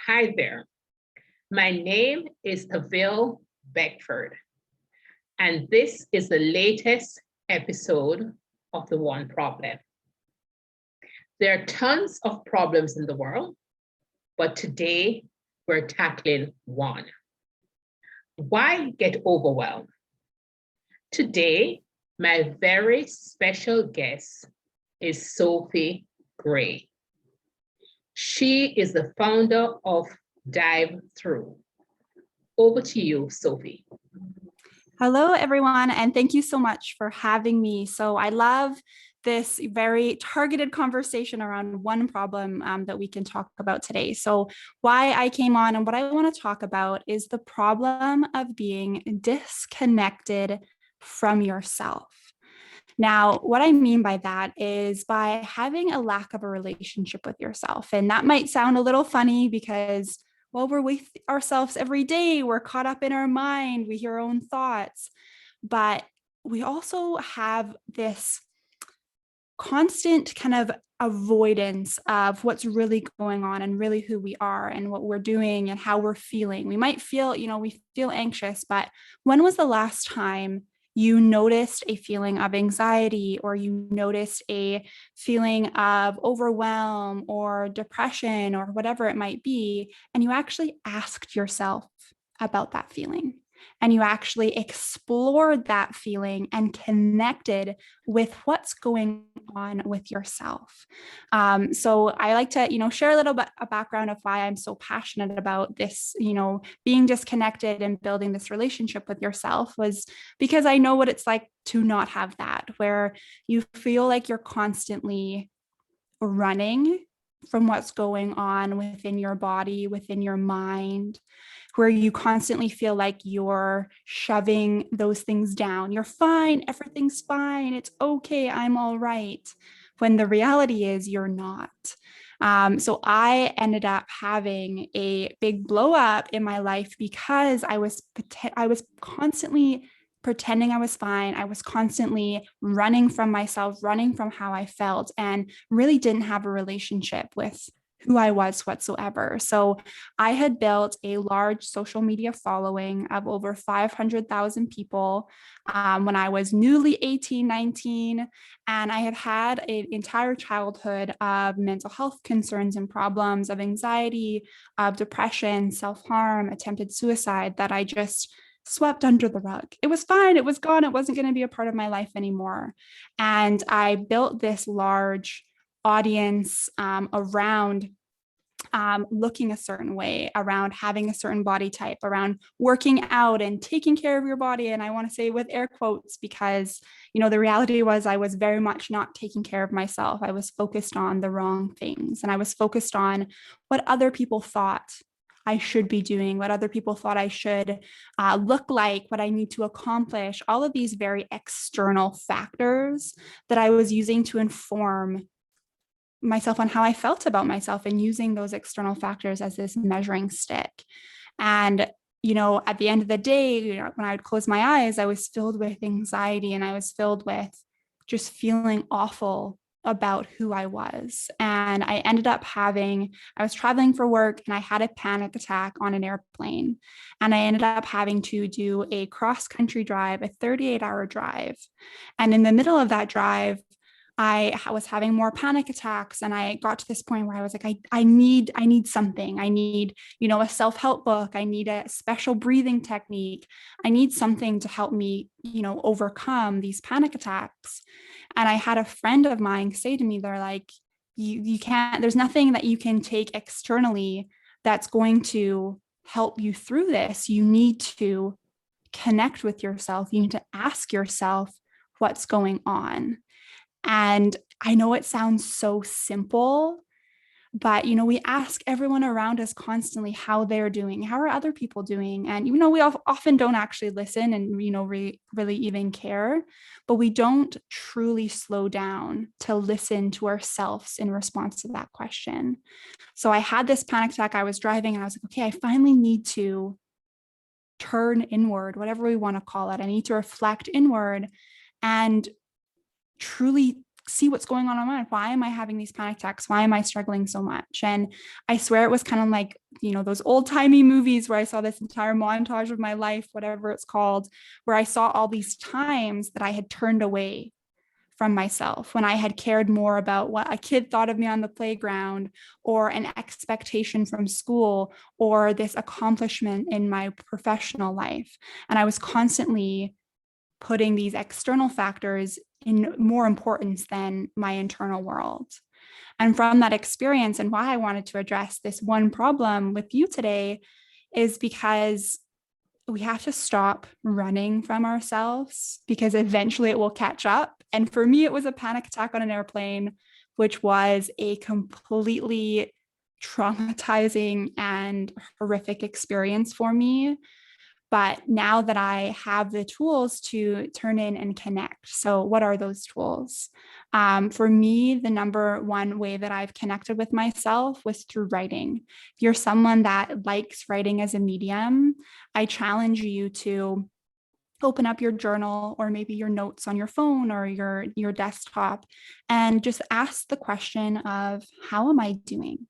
Hi there. My name is Taville Beckford, and this is the latest episode of The One Problem. There are tons of problems in the world, but today we're tackling one. Why get overwhelmed? Today, my very special guest is Sophie Gray. She is the founder of DiveThru. Over to you, Sophie. Hello, everyone, and thank you so much for having me. So I love this very targeted conversation around one problem that we can talk about today. So why I came on and what I want to talk about is the problem of being disconnected from yourself. Now, what I mean by that is by having a lack of a relationship with yourself. And that might sound a little funny because, well, we're with ourselves every day. We're caught up in our mind. We hear our own thoughts. But we also have this constant kind of avoidance of what's really going on and really who we are and what we're doing and how we're feeling. We might feel, we feel anxious, but when was the last time you noticed a feeling of anxiety, or you noticed a feeling of overwhelm or depression or whatever it might be, and you actually asked yourself about that feeling, and you actually explored that feeling and connected with what's going on with yourself? So I like to, share a little bit a background of why I'm so passionate about this, being disconnected and building this relationship with yourself, was because I know what it's like to not have that, where you feel like you're constantly running from what's going on within your body, within your mind, where you constantly feel like you're shoving those things down. You're fine, everything's fine, it's okay, I'm all right, when the reality is you're not. So I ended up having a big blow up in my life because I was constantly pretending I was fine. I was constantly running from myself, running from how I felt, and really didn't have a relationship with who I was whatsoever. So I had built a large social media following of over 500,000 people when I was newly 18, 19, and I had had an entire childhood of mental health concerns and problems, of anxiety, of depression, self-harm, attempted suicide, that I just swept under the rug. It was fine. It was gone. It wasn't going to be a part of my life anymore. And I built this large audience around looking a certain way, around having a certain body type, around working out and taking care of your body. And I want to say with air quotes, because, the reality was I was very much not taking care of myself. I was focused on the wrong things, and I was focused on what other people thought I should be doing, what other people thought I should look like, what I need to accomplish, all of these very external factors that I was using to inform myself on how I felt about myself, and using those external factors as this measuring stick. And, at the end of the day, when I would close my eyes, I was filled with anxiety, and I was filled with just feeling awful about who I was. And I ended up I was traveling for work, and I had a panic attack on an airplane. And I ended up having to do a cross-country drive, a 38-hour drive. And in the middle of that drive, I was having more panic attacks, and I got to this point where I was like, I need something. I need, a self-help book. I need a special breathing technique. I need something to help me, overcome these panic attacks. And I had a friend of mine say to me, they're like, you can't, there's nothing that you can take externally that's going to help you through this. You need to connect with yourself. You need to ask yourself what's going on. And I know it sounds so simple, but, we ask everyone around us constantly how they're doing, how are other people doing? And, we often don't actually listen and, really even care, but we don't truly slow down to listen to ourselves in response to that question. So I had this panic attack. I was driving, and I was like, okay, I finally need to turn inward, whatever we want to call it. I need to reflect inward and truly see what's going on in my mind. Why am I having these panic attacks? Why am I struggling so much? And I swear it was kind of like, those old timey movies where I saw this entire montage of my life, whatever it's called, where I saw all these times that I had turned away from myself, when I had cared more about what a kid thought of me on the playground, or an expectation from school, or this accomplishment in my professional life. And I was constantly putting these external factors in more importance than my internal world. And from that experience, and why I wanted to address this one problem with you today, is because we have to stop running from ourselves, because eventually it will catch up. And for me, it was a panic attack on an airplane, which was a completely traumatizing and horrific experience for me. But now that I have the tools to turn in and connect. So what are those tools? For me, the number one way that I've connected with myself was through writing. If you're someone that likes writing as a medium, I challenge you to open up your journal, or maybe your notes on your phone or your desktop, and just ask the question of, how am I doing?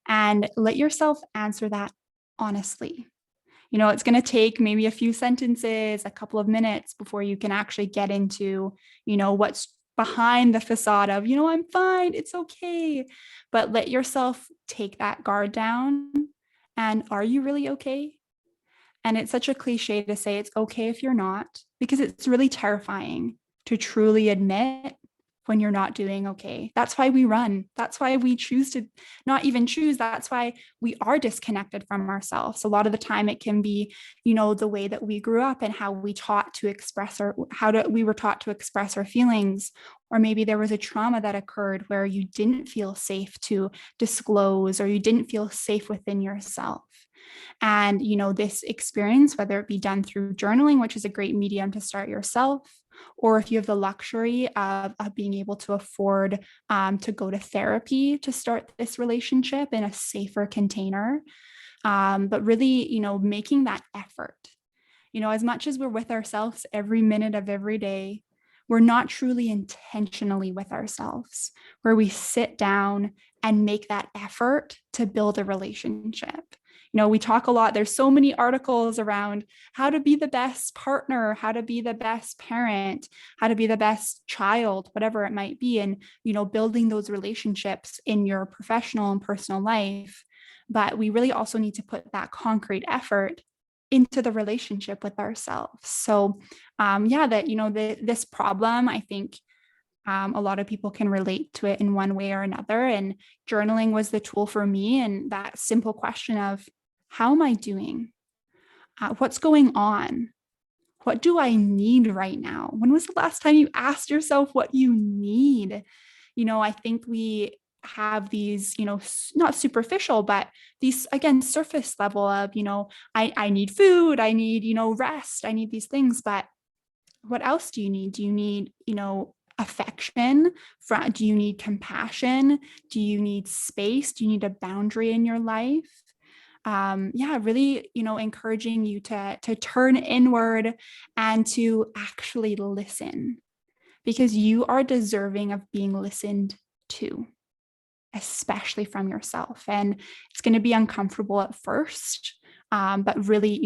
And let yourself answer that honestly. It's going to take maybe a few sentences, a couple of minutes before you can actually get into, what's behind the facade of, I'm fine, it's okay. But let yourself take that guard down. And are you really okay? And it's such a cliche to say it's okay if you're not, because it's really terrifying to truly admit when you're not doing okay. That's why we run. That's why we choose to not even choose. That's why we are disconnected from ourselves. A lot of the time it can be, the way that we grew up and how we were taught to express our feelings. Or maybe there was a trauma that occurred where you didn't feel safe to disclose, or you didn't feel safe within yourself. And, this experience, whether it be done through journaling, which is a great medium to start yourself, or if you have the luxury of being able to afford to go to therapy to start this relationship in a safer container. But really, making that effort, as much as we're with ourselves every minute of every day, we're not truly intentionally with ourselves, where we sit down and make that effort to build a relationship. We talk a lot. There's so many articles around how to be the best partner, how to be the best parent, how to be the best child, whatever it might be. And, building those relationships in your professional and personal life. But we really also need to put that concrete effort into the relationship with ourselves. So, this problem, I think, a lot of people can relate to it in one way or another. And journaling was the tool for me. And that simple question of, how am I doing? What's going on? What do I need right now? When was the last time you asked yourself what you need? I think we have these, not superficial, but these, again, surface level of, I need food, I need, rest, I need these things. But what else do you need? Do you need, affection? Do you need compassion? Do you need space? Do you need a boundary in your life? Really, encouraging you to turn inward and to actually listen, because you are deserving of being listened to, especially from yourself. And it's going to be uncomfortable at first, but really,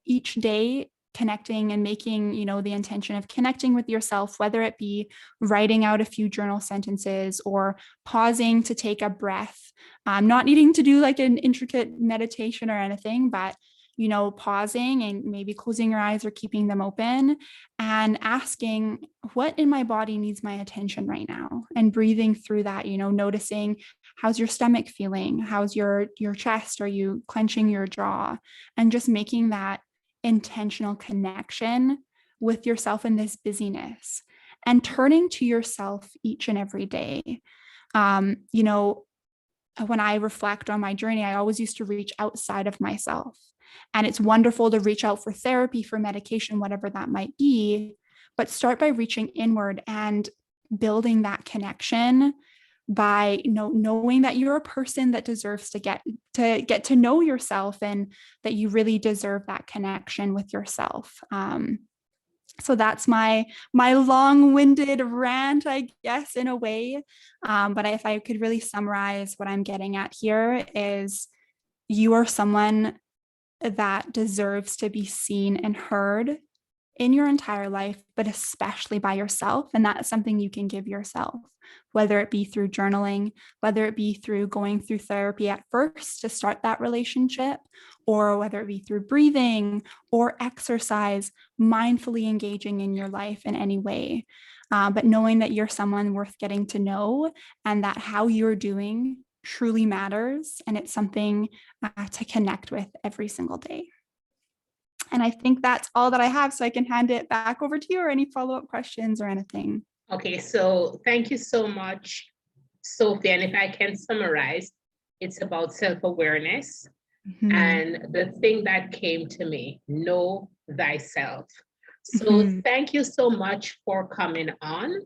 each day connecting and making, the intention of connecting with yourself, whether it be writing out a few journal sentences or pausing to take a breath, not needing to do like an intricate meditation or anything, but, pausing and maybe closing your eyes or keeping them open and asking, what in my body needs my attention right now? And breathing through that, noticing, how's your stomach feeling? How's your chest? Are you clenching your jaw? And just making that intentional connection with yourself in this busyness, and turning to yourself each and every day. When I reflect on my journey, I always used to reach outside of myself. And it's wonderful to reach out for therapy, for medication, whatever that might be, but start by reaching inward and building that connection by knowing that you're a person that deserves to get to know yourself, and that you really deserve that connection with yourself. So that's my long-winded rant, I guess, in a way. But if I could really summarize what I'm getting at here is you are someone that deserves to be seen and heard in your entire life, but especially by yourself. And that's something you can give yourself, whether it be through journaling, whether it be through going through therapy at first to start that relationship, or whether it be through breathing or exercise, mindfully engaging in your life in any way. But knowing that you're someone worth getting to know and that how you're doing truly matters. And it's something to connect with every single day. And I think that's all that I have. So I can hand it back over to you or any follow-up questions or anything. Okay, so thank you so much, Sophie. And if I can summarize, it's about self-awareness. Mm-hmm. And the thing that came to me, know thyself. So thank you so much for coming on.